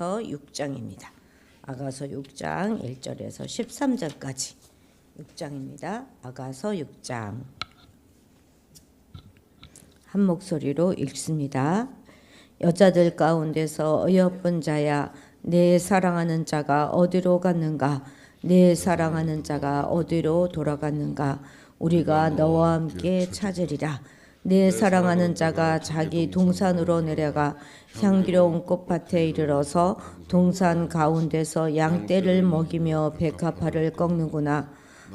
6장입니다. 아가서 6장 1절에서 13절까지 6장입니다. 아가서 6장 한 목소리로 읽습니다. 여자들 가운데서 어여쁜 자야, 내 사랑하는 자가 어디로 갔는가? 내 사랑하는 자가 어디로 돌아갔는가? 우리가 너와 함께 찾으리라. 내 사랑하는 자가 자기 동산으로 내려가 향기로운 꽃밭에 이르러서 동산 가운데서 양떼를 먹이며 백합화를 꺾는구나.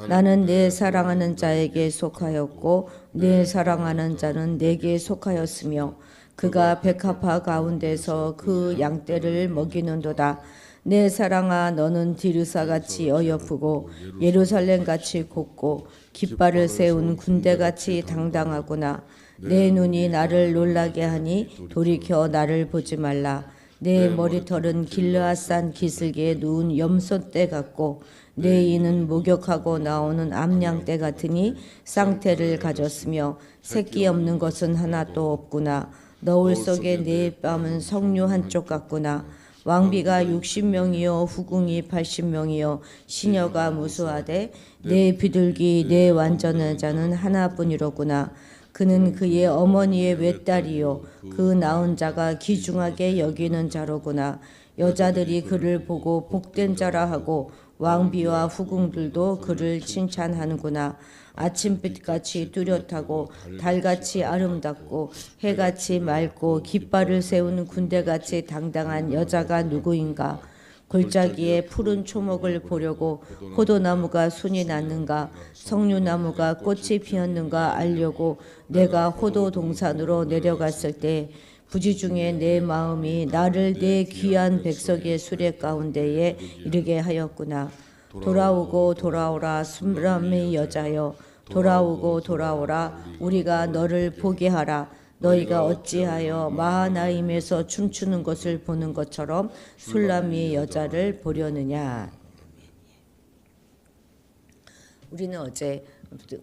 나는 내 사랑하는 자에게 속하였고 내 사랑하는 자는 내게 속하였으며 그가 백합화 가운데서 그 양떼를 먹이는도다. 내 사랑아, 너는 디르사같이 어여쁘고 예루살렘같이 곱고 깃발을 세운 군대같이 당당하구나. 내 눈이 나를 놀라게 하니 돌이켜 나를 보지 말라. 내 머리털은 길르앗산 기슭에 누운 염소떼 같고 내 이는 목욕하고 나오는 암양떼 같으니 쌍태를 가졌으며 새끼 없는 것은 하나도 없구나. 너울 속에 내 뺨은 석류 한쪽 같구나. 왕비가 60명이요 후궁이 80명이요 시녀가 무수하되 내 비둘기 내 완전한 자는 하나뿐이로구나. 그는 그의 어머니의 외딸이요 그 낳은 자가 귀중하게 여기는 자로구나. 여자들이 그를 보고 복된 자라 하고 왕비와 후궁들도 그를 칭찬하는구나. 아침빛같이 뚜렷하고 달같이 아름답고 해같이 맑고 깃발을 세우는 군대같이 당당한 여자가 누구인가? 골짜기에 푸른 초목을 보려고 호도나무가 순이 났는가? 석류나무가 꽃이 피었는가 알려고 내가 호도 동산으로 내려갔을 때 부지중에 내 마음이 나를 내 귀한 백석의 수레 가운데에 이르게 하였구나. 돌아오고 돌아오라 순람의 여자여, 돌아오고 돌아오라 우리가 너를 보게 하라. 너희가 어찌하여 마하나임에서 춤추는 것을 보는 것처럼 술람의 여자를 보려느냐. 우리는 어제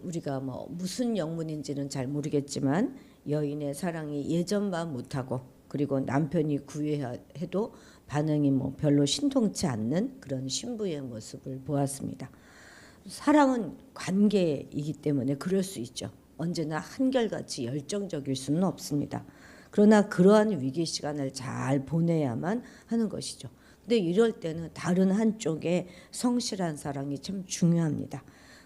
우리가 무슨 영문인지는 잘 모르겠지만 여인의 사랑이 예전만 못하고 그리고 남편이 구애해도 반응이 별로 신통치 않는 그런 신부의 모습을 보았습니다. 사랑은 관계이기 때문에 그럴 수 있죠. 언제나 한결같이 열정적일 수는 없습니다. 그러나 그러한 위기 시간을 잘 보내야만 하는 것이죠. 근데 이럴 때는 다른 한쪽의 성실한 사랑이 참 중요합니다.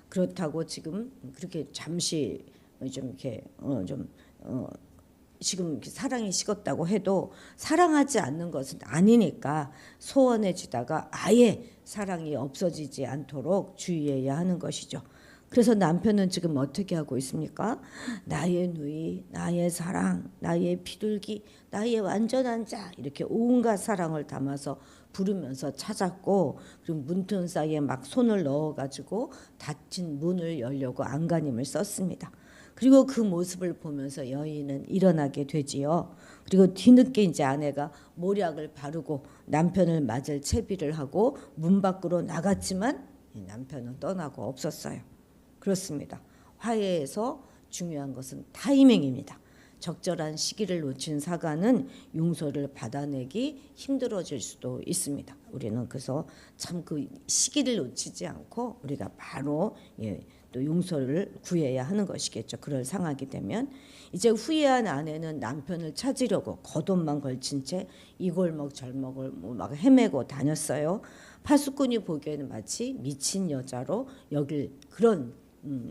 그렇다고 지금 그렇게 잠시 좀 이렇게 지금 사랑이 식었다고 해도 사랑하지 않는 것은 아니니까 소원해지다가 아예 사랑이 없어지지 않도록 주의해야 하는 것이죠. 그래서 남편은 지금 어떻게 하고 있습니까? 나의 누이, 나의 사랑, 나의 비둘기, 나의 완전한 자 이렇게 온갖 사랑을 담아서 부르면서 찾았고 그리고 문틈 사이에 막 손을 넣어가지고 닫힌 문을 열려고 안간힘을 썼습니다. 그리고 그 모습을 보면서 여인은 일어나게 되지요. 그리고 뒤늦게 이제 아내가 모략을 바르고 남편을 맞을 채비를 하고 문 밖으로 나갔지만 남편은 떠나고 없었어요. 그렇습니다. 화해에서 중요한 것은 타이밍입니다. 적절한 시기를 놓친 사과는 용서를 받아내기 힘들어질 수도 있습니다. 우리는 그래서 참 그 시기를 놓치지 않고 우리가 바로 또 용서를 구해야 하는 것이겠죠. 그럴 상황이 되면 이제 후회한 아내는 남편을 찾으려고 겉옷만 걸친 채 이 골목 절목을 막 헤매고 다녔어요. 파수꾼이 보기에는 마치 미친 여자로 여길 그런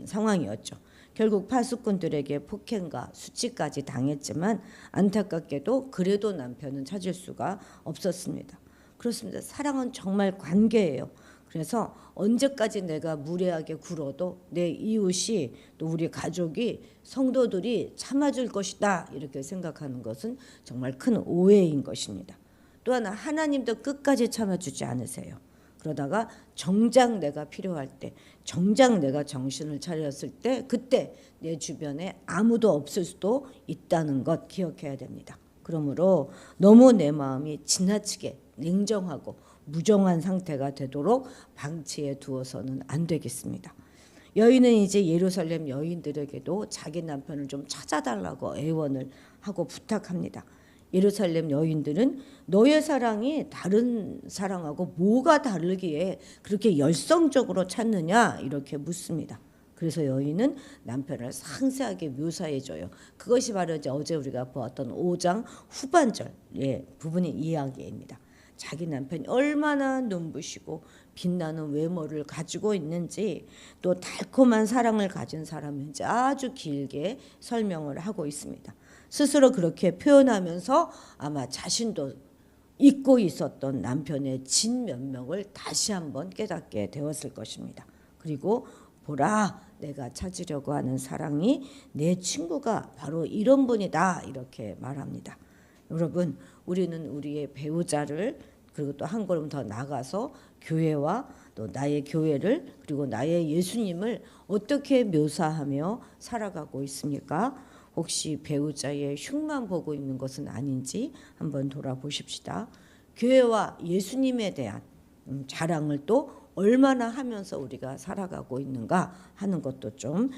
상황이었죠. 결국 파수꾼들에게 폭행과 수치까지 당했지만 안타깝게도 그래도 남편은 찾을 수가 없었습니다. 그렇습니다. 사랑은 정말 관계예요. 그래서 언제까지 내가 무례하게 굴어도 내 이웃이 또 우리 가족이 성도들이 참아줄 것이다 이렇게 생각하는 것은 정말 큰 오해인 것입니다. 또 하나 하나님도 끝까지 참아주지 않으세요. 그러다가 정작 내가 필요할 때 정작 내가 정신을 차렸을 때 그때 내 주변에 아무도 없을 수도 있다는 것 기억해야 됩니다. 그러므로 너무 내 마음이 지나치게 냉정하고 무정한 상태가 되도록 방치해 두어서는 안 되겠습니다. 여인은 이제 예루살렘 여인들에게도 자기 남편을 좀 찾아달라고 애원을 하고 부탁합니다. 예루살렘 여인들은 너의 사랑이 다른 사랑하고 뭐가 다르기에 그렇게 열성적으로 찾느냐 이렇게 묻습니다. 그래서 여인은 남편을 상세하게 묘사해줘요. 그것이 바로 이제 어제 우리가 보았던 5장 후반절의 부분의 이야기입니다. 자기 남편이 얼마나 눈부시고 빛나는 외모를 가지고 있는지 또 달콤한 사랑을 가진 사람인지 아주 길게 설명을 하고 있습니다. 스스로 그렇게 표현하면서 아마 자신도 잊고 있었던 남편의 진면목을 다시 한번 깨닫게 되었을 것입니다. 그리고 보라, 내가 찾으려고 하는 사랑이 내 친구가 바로 이런 분이다 이렇게 말합니다. 여러분, 우리는 우리의 배우자를 그리고 또 한 걸음 더 나가서 교회와 또 나의 교회를 그리고 나의 예수님을 어떻게 묘사하며 살아가고 있습니까? 혹시 배우자의 흉만 보고 있는 것은 아닌지 한번 돌아보십시다. 교회와 예수님에 대한 자랑을 또 얼마나 하면서 우리가 살아가고 있는가 하는 것도 좀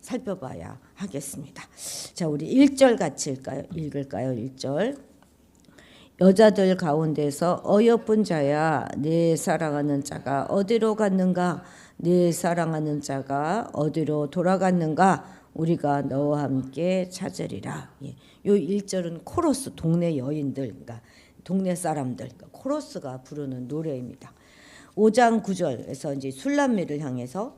살펴봐야 하겠습니다. 자, 우리 1절 같이 읽을까요? 1절. 여자들 가운데서 어여쁜 자야, 내 사랑하는 자가 어디로 갔는가? 내 사랑하는 자가 어디로 돌아갔는가? 우리가 너와 함께 찾으리라. 요 1절은 코러스, 동네 여인들, 그러니까 동네 사람들, 그러니까 코러스가 부르는 노래입니다. 5장 9절에서 이제 술람미를 향해서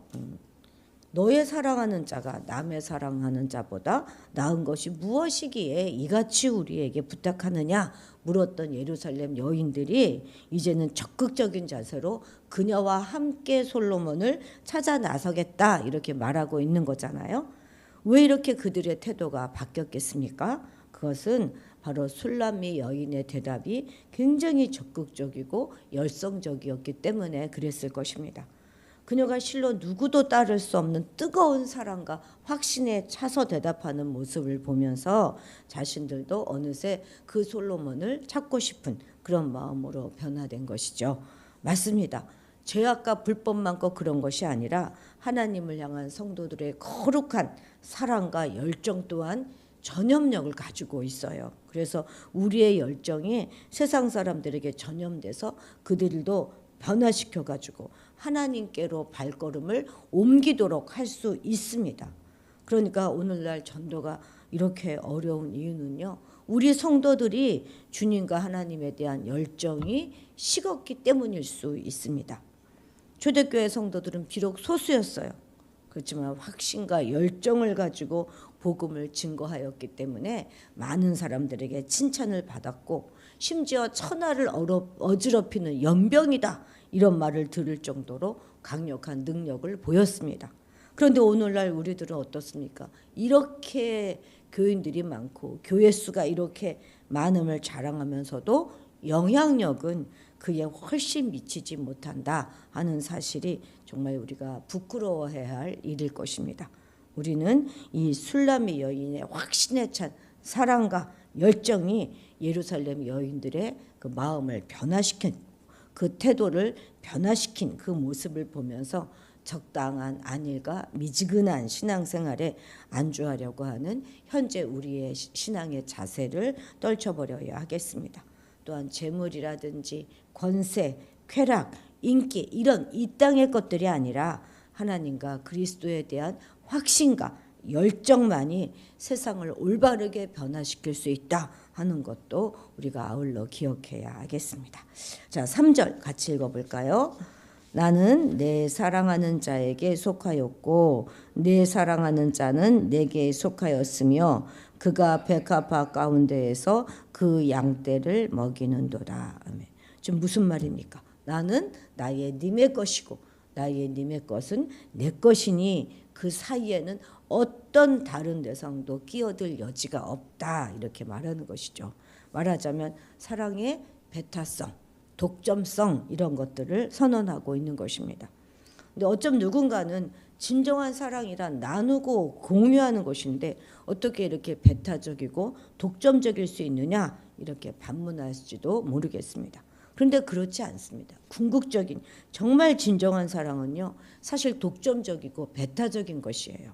너의 사랑하는 자가 남의 사랑하는 자보다 나은 것이 무엇이기에 이같이 우리에게 부탁하느냐 물었던 예루살렘 여인들이 이제는 적극적인 자세로 그녀와 함께 솔로몬을 찾아 나서겠다 이렇게 말하고 있는 거잖아요. 왜 이렇게 그들의 태도가 바뀌었겠습니까? 그것은 바로 술람미 여인의 대답이 굉장히 적극적이고 열성적이었기 때문에 그랬을 것입니다. 그녀가 실로 누구도 따를 수 없는 뜨거운 사랑과 확신에 차서 대답하는 모습을 보면서 자신들도 어느새 그 솔로몬을 찾고 싶은 그런 마음으로 변화된 것이죠. 맞습니다. 죄악과 불법 많고 그런 것이 아니라 하나님을 향한 성도들의 거룩한 사랑과 열정 또한 전염력을 가지고 있어요. 그래서 우리의 열정이 세상 사람들에게 전염돼서 그들도 변화시켜 가지고 하나님께로 발걸음을 옮기도록 할 수 있습니다. 그러니까 오늘날 전도가 이렇게 어려운 이유는요. 우리 성도들이 주님과 하나님에 대한 열정이 식었기 때문일 수 있습니다. 초대교회 성도들은 비록 소수였어요. 그렇지만 확신과 열정을 가지고 복음을 증거하였기 때문에 많은 사람들에게 칭찬을 받았고 심지어 천하를 어지럽히는 연병이다 이런 말을 들을 정도로 강력한 능력을 보였습니다. 그런데 오늘날 우리들은 어떻습니까? 이렇게 교인들이 많고 교회 수가 이렇게 많음을 자랑하면서도 영향력은 그에 훨씬 미치지 못한다 하는 사실이 정말 우리가 부끄러워해야 할 일일 것입니다. 우리는 이 술람미 여인의 확신에 찬 사랑과 열정이 예루살렘 여인들의 그 마음을 변화시킨 그 태도를 변화시킨 그 모습을 보면서 적당한 안일과 미지근한 신앙생활에 안주하려고 하는 현재 우리의 신앙의 자세를 떨쳐버려야 하겠습니다. 또한 재물이라든지 권세, 쾌락, 인기 이런 이 땅의 것들이 아니라 하나님과 그리스도에 대한 확신과 열정만이 세상을 올바르게 변화시킬 수 있다 하는 것도 우리가 아울러 기억해야 하겠습니다. 자, 3절 같이 읽어볼까요? 나는 내 사랑하는 자에게 속하였고 내 사랑하는 자는 내게 속하였으며 그가 백합화 가운데에서 그 양떼를 먹이는도다. 지금 무슨 말입니까? 나는 나의 님의 것이고 나의 님의 것은 내 것이니 그 사이에는 어떤 다른 대상도 끼어들 여지가 없다 이렇게 말하는 것이죠. 말하자면 사랑의 배타성, 독점성 이런 것들을 선언하고 있는 것입니다. 근데 어쩜 누군가는 진정한 사랑이란 나누고 공유하는 것인데 어떻게 이렇게 배타적이고 독점적일 수 있느냐 이렇게 반문할지도 모르겠습니다. 그런데 그렇지 않습니다. 궁극적인 정말 진정한 사랑은요 사실 독점적이고 배타적인 것이에요.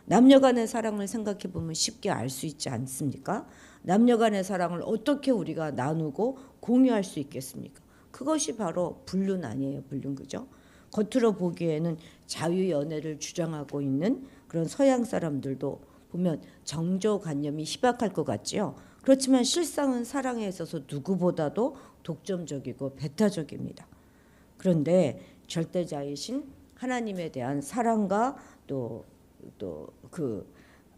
남녀 간의 사랑을 생각해 보면 쉽게 알 수 있지 않습니까? 남녀 간의 사랑을 어떻게 우리가 나누고 공유할 수 있겠습니까? 그것이 바로 불륜 아니에요, 불륜. 그죠? 겉으로 보기에는 자유연애를 주장하고 있는 그런 서양 사람들도 보면 정조관념이 희박할 것 같지요. 그렇지만 실상은 사랑에 있어서 누구보다도 독점적이고 배타적입니다. 그런데 절대자이신 하나님에 대한 사랑과 또 그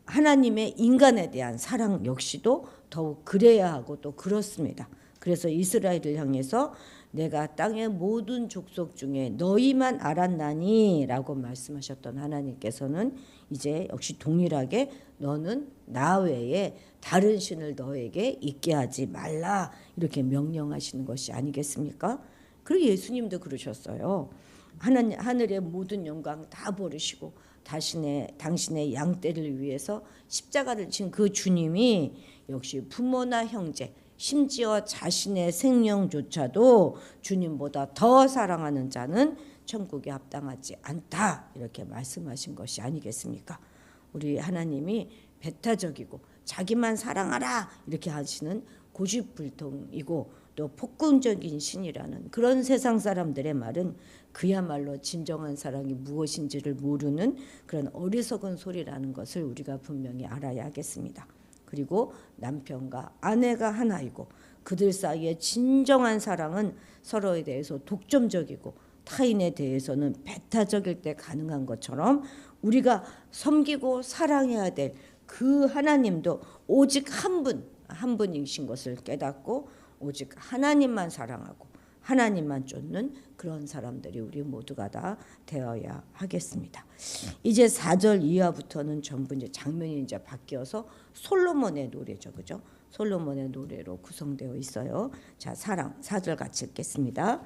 하나님의 인간에 대한 사랑 역시도 더욱 그래야 하고 또 그렇습니다. 그래서 이스라엘을 향해서 내가 땅의 모든 족속 중에 너희만 알았나니 라고 말씀하셨던 하나님께서는 이제 역시 동일하게 너는 나 외에 다른 신을 너에게 있게 하지 말라 이렇게 명령하시는 것이 아니겠습니까? 그리고 예수님도 그러셨어요. 하늘의 모든 영광 다 버리시고 당신의 양떼를 위해서 십자가를 친 그 주님이 역시 부모나 형제 심지어 자신의 생명조차도 주님보다 더 사랑하는 자는 천국에 합당하지 않다 이렇게 말씀하신 것이 아니겠습니까? 우리 하나님이 배타적이고 자기만 사랑하라 이렇게 하시는 고집불통이고 또 폭군적인 신이라는 그런 세상 사람들의 말은 그야말로 진정한 사랑이 무엇인지를 모르는 그런 어리석은 소리라는 것을 우리가 분명히 알아야 하겠습니다. 그리고 남편과 아내가 하나이고 그들 사이의 진정한 사랑은 서로에 대해서 독점적이고 타인에 대해서는 배타적일 때 가능한 것처럼 우리가 섬기고 사랑해야 될 그 하나님도 오직 한 분이신 것을 깨닫고 오직 하나님만 사랑하고 하나님만 쫓는 그런 사람들이 우리 모두가 다 되어야 하겠습니다. 이제 4절 이하부터는 전부 이제 장면이 이제 바뀌어서 솔로몬의 노래죠. 그죠? 솔로몬의 노래로 구성되어 있어요. 자, 사랑 4절 같이 읽겠습니다.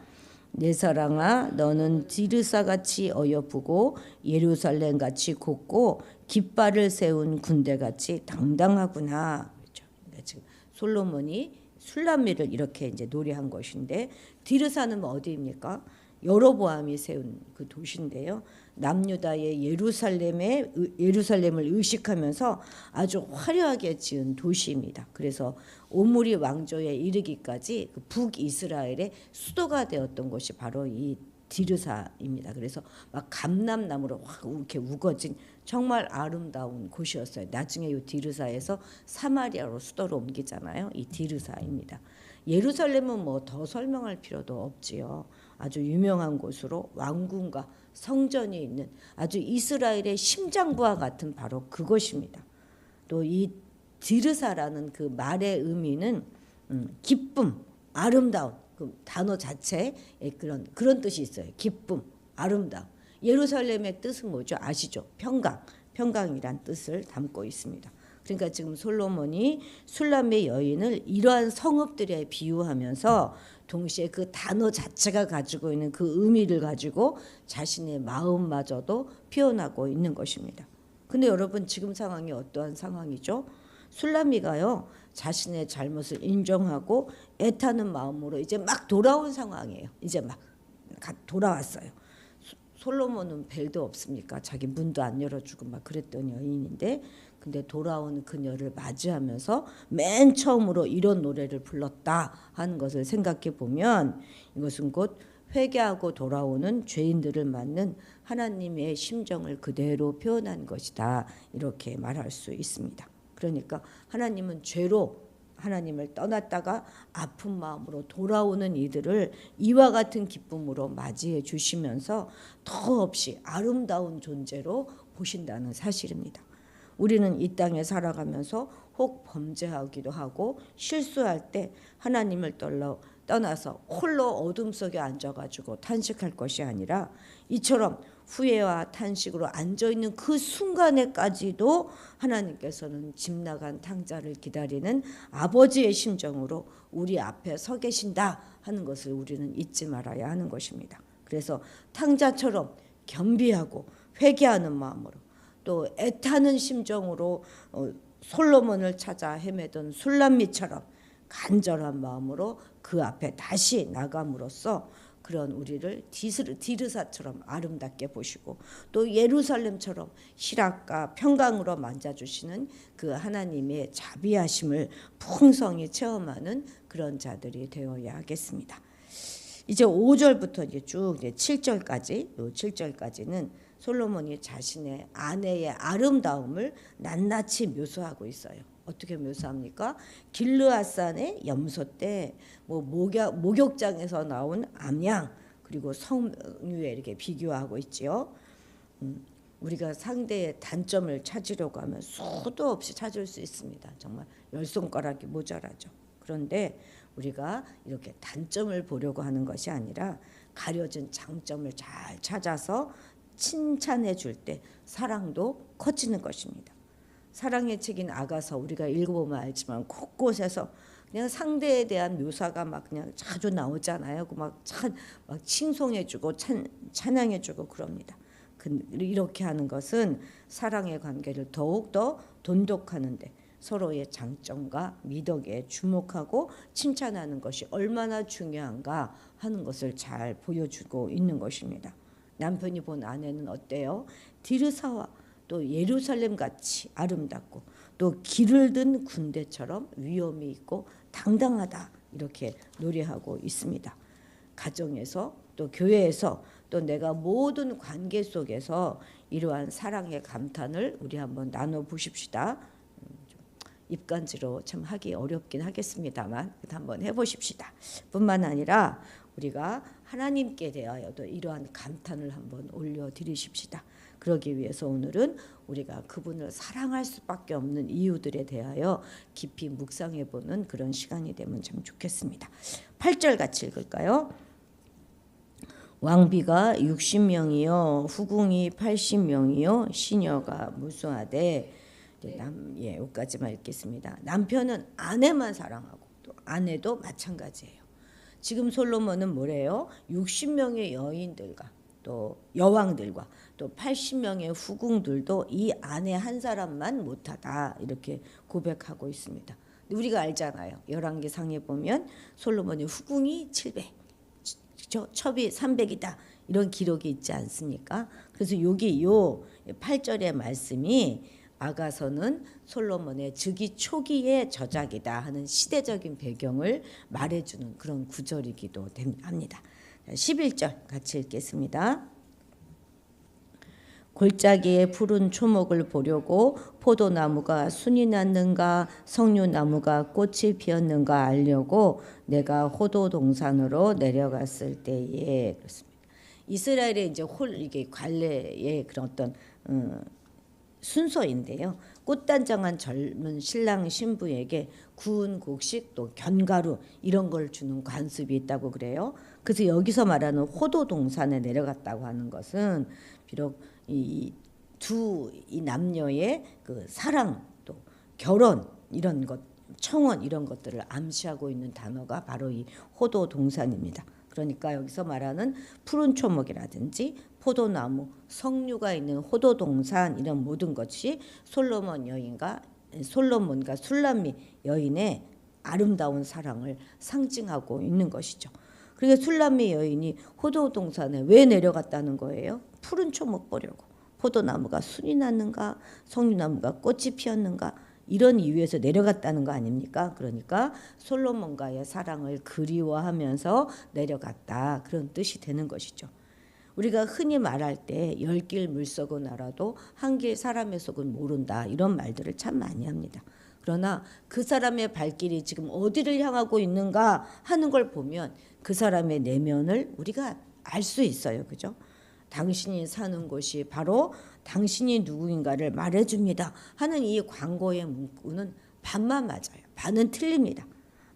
내 사랑아 너는 디르사같이 어여쁘고 예루살렘같이 곱고 깃발을 세운 군대같이 당당하구나. 그렇죠? 그러니까 지금 솔로몬이 술람미를 이렇게 이제 노래한 것인데 디르사는 어디입니까? 여로보암이 세운 그 도시인데요. 남유다의 예루살렘을 의식하면서 아주 화려하게 지은 도시입니다. 그래서 오므리 왕조에 이르기까지 그 북이스라엘의 수도가 되었던 것이 바로 이 디르사입니다. 그래서 막 감람나무로 확 이렇게 우거진 정말 아름다운 곳이었어요. 나중에 이 디르사에서 사마리아로 수도로 옮기잖아요. 이 디르사입니다. 예루살렘은 뭐 더 설명할 필요도 없지요. 아주 유명한 곳으로 왕궁과 성전이 있는 아주 이스라엘의 심장부와 같은 바로 그것입니다. 또 이 디르사라는 그 말의 의미는 기쁨, 아름다운 그 단어 자체에 그런 뜻이 있어요. 기쁨, 아름다움. 예루살렘의 뜻은 뭐죠? 아시죠? 평강이란 뜻을 담고 있습니다. 그러니까 지금 솔로몬이 술람의 여인을 이러한 성읍들에 비유하면서 동시에 그 단어 자체가 가지고 있는 그 의미를 가지고 자신의 마음마저도 표현하고 있는 것입니다. 근데 여러분 지금 상황이 어떠한 상황이죠? 술람미가요 자신의 잘못을 인정하고 애타는 마음으로 이제 막 돌아온 상황이에요. 이제 막 돌아왔어요. 솔로몬은 벨도 없습니까? 자기 문도 안 열어주고 막 그랬던 여인인데 근데 돌아온 그녀를 맞이하면서 맨 처음으로 이런 노래를 불렀다 하는 것을 생각해 보면 이것은 곧 회개하고 돌아오는 죄인들을 맞는 하나님의 심정을 그대로 표현한 것이다 이렇게 말할 수 있습니다. 그러니까 하나님은 죄로 하나님을 떠났다가 아픈 마음으로 돌아오는 이들을 이와 같은 기쁨으로 맞이해 주시면서 더없이 아름다운 존재로 보신다는 사실입니다. 우리는 이 땅에 살아가면서 혹 범죄하기도 하고 실수할 때 하나님을 떠나서 홀로 어둠 속에 앉아가지고 탄식할 것이 아니라 이처럼 후회와 탄식으로 앉아있는 그 순간에까지도 하나님께서는 집 나간 탕자를 기다리는 아버지의 심정으로 우리 앞에 서 계신다 하는 것을 우리는 잊지 말아야 하는 것입니다. 그래서 탕자처럼 겸비하고 회개하는 마음으로 또 애타는 심정으로 솔로몬을 찾아 헤매던 술람미처럼 간절한 마음으로 그 앞에 다시 나감으로써 그런 우리를 디르사처럼 아름답게 보시고 또 예루살렘처럼 희락과 평강으로 만져주시는 그 하나님의 자비하심을 풍성히 체험하는 그런 자들이 되어야 하겠습니다. 이제 5절부터 이제 쭉 7절까지, 요 7절까지는 솔로몬이 자신의 아내의 아름다움을 낱낱이 묘사하고 있어요. 어떻게 묘사합니까? 길르앗산의 염소 때 뭐 목욕장에서 나온 암양 그리고 성류에 이렇게 비교하고 있지요. 우리가 상대의 단점을 찾으려고 하면 수도 없이 찾을 수 있습니다. 정말 열 손가락이 모자라죠. 그런데 우리가 이렇게 단점을 보려고 하는 것이 아니라 가려진 장점을 잘 찾아서 칭찬해 줄 때 사랑도 커지는 것입니다. 사랑의 책인 아가서 우리가 읽어보면 알지만 곳곳에서 그냥 상대에 대한 묘사가 막 그냥 자주 나오잖아요. 막 칭송해주고 찬양해주고 그럽니다. 이렇게 하는 것은 사랑의 관계를 더욱더 돈독하는데 서로의 장점과 미덕에 주목하고 칭찬하는 것이 얼마나 중요한가 하는 것을 잘 보여주고 있는 것입니다. 남편이 본 아내는 어때요? 디르사와 또 예루살렘 같이 아름답고 또 길을 든 군대처럼 위엄이 있고 당당하다 이렇게 노래하고 있습니다. 가정에서 또 교회에서 또 내가 모든 관계 속에서 이러한 사랑의 감탄을 우리 한번 나눠 보십시다. 입간지로 참 하기 어렵긴 하겠습니다만 한번 해보십시다. 뿐만 아니라 우리가 하나님께 대하여도 이러한 감탄을 한번 올려드리십시다. 그러기 위해서 오늘은 우리가 그분을 사랑할 수밖에 없는 이유들에 대하여 깊이 묵상해보는 그런 시간이 되면 참 좋겠습니다. 8절 같이 읽을까요? 왕비가 60명이요 후궁이 80명이요 시녀가 무수하되 여기까지만 읽겠습니다. 남편은 아내만 사랑하고 또 아내도 마찬가지예요. 지금 솔로몬은 뭐래요? 60명의 여인들과 또 여왕들과 또 80명의 후궁들도 이 아내 한 사람만 못하다 이렇게 고백하고 있습니다. 우리가 알잖아요. 열왕기상에 보면 솔로몬이 후궁이 700, 첩이 300이다 이런 기록이 있지 않습니까? 그래서 여기 요 8절의 말씀이 아가서는 솔로몬의 즉위 초기의 저작이다 하는 시대적인 배경을 말해주는 그런 구절이기도 합니다. 11절 같이 읽겠습니다. 골짜기에 푸른 초목을 보려고 포도나무가 순이 났는가 석류나무가 꽃이 피었는가 알려고 내가 호도 동산으로 내려갔을 때에 그렇습니다. 이스라엘의 이제 이게 관례의 그런 어떤 순서인데요. 꽃단장한 젊은 신랑 신부에게 구운 곡식 또 견과류 이런 걸 주는 관습이 있다고 그래요. 그래서 여기서 말하는 호도 동산에 내려갔다고 하는 것은 비록 이 남녀의 그 사랑 또 결혼 이런 것 청혼 이런 것들을 암시하고 있는 단어가 바로 이 호도 동산입니다. 그러니까 여기서 말하는 푸른 초목이라든지 포도나무, 석류가 있는 호도동산 이런 모든 것이 솔로몬과 술람미 여인의 아름다운 사랑을 상징하고 있는 것이죠. 그러니까 술람미 여인이 호도동산에 왜 내려갔다는 거예요? 푸른 초목 보려고. 포도나무가 순이 났는가, 석류나무가 꽃이 피었는가 이런 이유에서 내려갔다는 거 아닙니까? 그러니까 솔로몬과의 사랑을 그리워하면서 내려갔다 그런 뜻이 되는 것이죠. 우리가 흔히 말할 때 10길 물속은 알아도 한 길 사람의 속은 모른다 이런 말들을 참 많이 합니다. 그러나 그 사람의 발길이 지금 어디를 향하고 있는가 하는 걸 보면 그 사람의 내면을 우리가 알 수 있어요. 그죠? 당신이 사는 곳이 바로 당신이 누구인가를 말해줍니다 하는 이 광고의 문구는 반만 맞아요. 반은 틀립니다.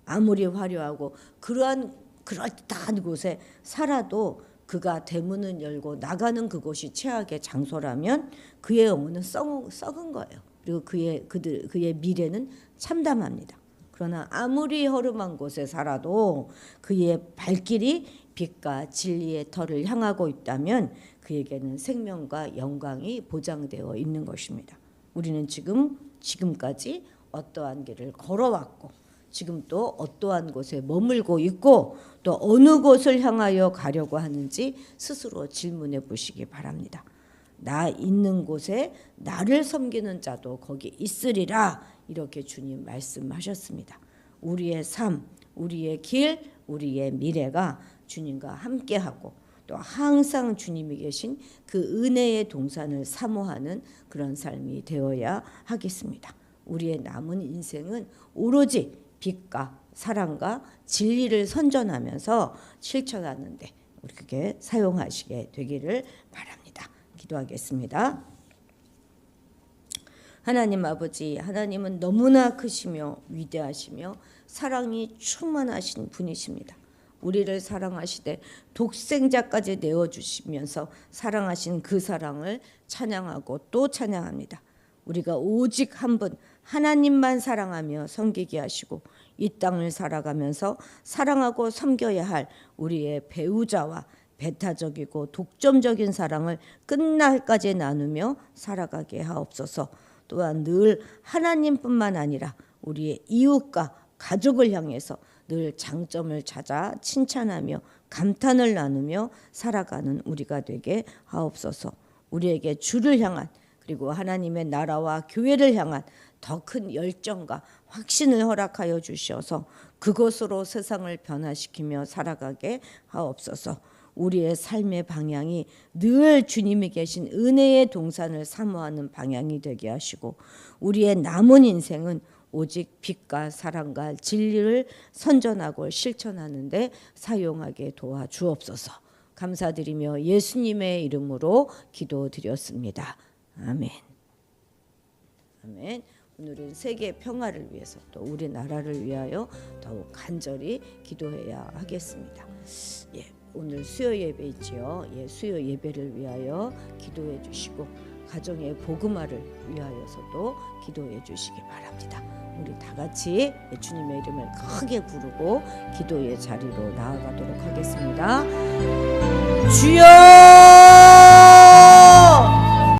아무리 화려하고 그럴듯한 곳에 살아도 그가 대문을 열고 나가는 그곳이 최악의 장소라면 그의 영혼은 썩은 거예요. 그리고 그의 미래는 참담합니다. 그러나 아무리 허름한 곳에 살아도 그의 발길이 빛과 진리의 터를 향하고 있다면 그에게는 생명과 영광이 보장되어 있는 것입니다. 우리는 지금까지 어떠한 길을 걸어왔고 지금 또 어떠한 곳에 머물고 있고 또 어느 곳을 향하여 가려고 하는지 스스로 질문해 보시기 바랍니다. 나 있는 곳에 나를 섬기는 자도 거기 있으리라 이렇게 주님 말씀하셨습니다. 우리의 삶, 우리의 길, 우리의 미래가 주님과 함께하고 또 항상 주님이 계신 그 은혜의 동산을 사모하는 그런 삶이 되어야 하겠습니다. 우리의 남은 인생은 오로지 빛과 사랑과 진리를 선전하면서 실천하는 데 우리에게 사용하시게 되기를 바랍니다. 기도하겠습니다. 하나님 아버지, 하나님은 너무나 크시며 위대하시며 사랑이 충만하신 분이십니다. 우리를 사랑하시되 독생자까지 내어주시면서 사랑하신 그 사랑을 찬양하고 또 찬양합니다. 우리가 오직 한 분 하나님만 사랑하며 섬기게 하시고 이 땅을 살아가면서 사랑하고 섬겨야 할 우리의 배우자와 배타적이고 독점적인 사랑을 끝날까지 나누며 살아가게 하옵소서. 또한 늘 하나님뿐만 아니라 우리의 이웃과 가족을 향해서 늘 장점을 찾아 칭찬하며 감탄을 나누며 살아가는 우리가 되게 하옵소서. 우리에게 주를 향한 그리고 하나님의 나라와 교회를 향한 더 큰 열정과 확신을 허락하여 주셔서 그것으로 세상을 변화시키며 살아가게 하옵소서. 우리의 삶의 방향이 늘 주님이 계신 은혜의 동산을 사모하는 방향이 되게 하시고 우리의 남은 인생은 오직 빛과 사랑과 진리를 선전하고 실천하는 데 사용하게 도와주옵소서. 감사드리며 예수님의 이름으로 기도드렸습니다. 아멘. 아멘. 오늘은 세계 평화를 위해서 또 우리나라를 위하여 더욱 간절히 기도해야 하겠습니다. 예, 오늘 수요 예배 있지요. 예, 수요 예배를 위하여 기도해 주시고 가정의 복음화를 위하여서도 기도해 주시기 바랍니다. 우리 다 같이 주님의 이름을 크게 부르고 기도의 자리로 나아가도록 하겠습니다. 주여!